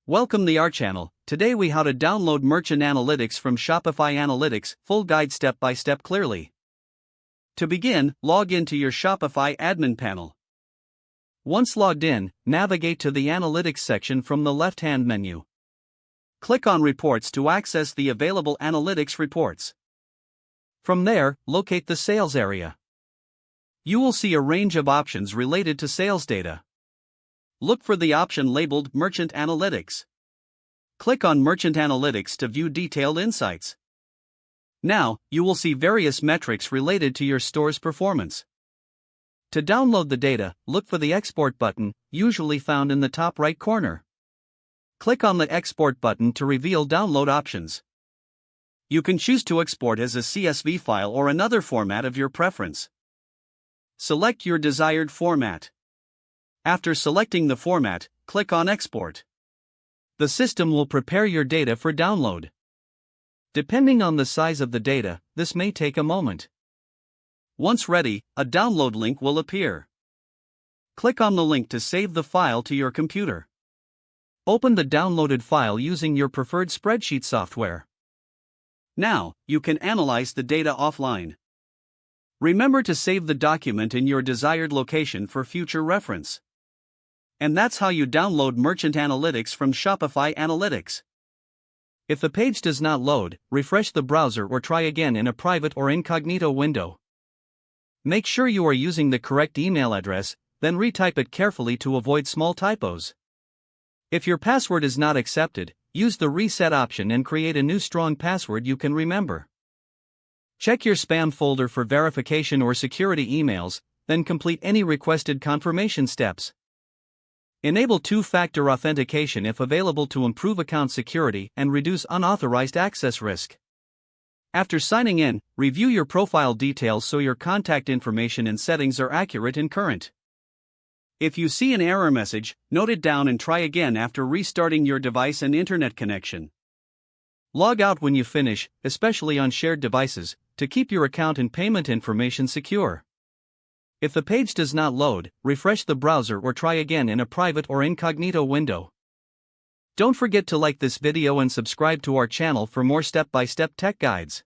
Welcome to our channel. Today we how to download Merchant Analytics from Shopify Analytics, full guide step by step clearly. To begin, log into your Shopify admin panel. Once logged in, navigate to the Analytics section from the left-hand menu. Click on Reports to access the available analytics reports. From there, locate the sales area. You will see a range of options related to sales data. Look for the option labeled Merchant Analytics. Click on Merchant Analytics to view detailed insights. Now, you will see various metrics related to your store's performance. To download the data, look for the Export button, usually found in the top right corner. Click on the Export button to reveal download options. You can choose to export as a CSV file or another format of your preference. Select your desired format. After selecting the format, click on Export. The system will prepare your data for download. Depending on the size of the data, this may take a moment. Once ready, a download link will appear. Click on the link to save the file to your computer. Open the downloaded file using your preferred spreadsheet software. Now, you can analyze the data offline. Remember to save the document in your desired location for future reference. And that's how you download Merchant Analytics from Shopify Analytics. If the page does not load, refresh the browser or try again in a private or incognito window. Make sure you are using the correct email address, then retype it carefully to avoid small typos. If your password is not accepted, use the reset option and create a new strong password you can remember. Check your spam folder for verification or security emails, then complete any requested confirmation steps. Enable two-factor authentication if available to improve account security and reduce unauthorized access risk. After signing in, review your profile details so your contact information and settings are accurate and current. If you see an error message, note it down and try again after restarting your device and internet connection. Log out when you finish, especially on shared devices, to keep your account and payment information secure. If the page does not load, refresh the browser or try again in a private or incognito window. Don't forget to like this video and subscribe to our channel for more step-by-step tech guides.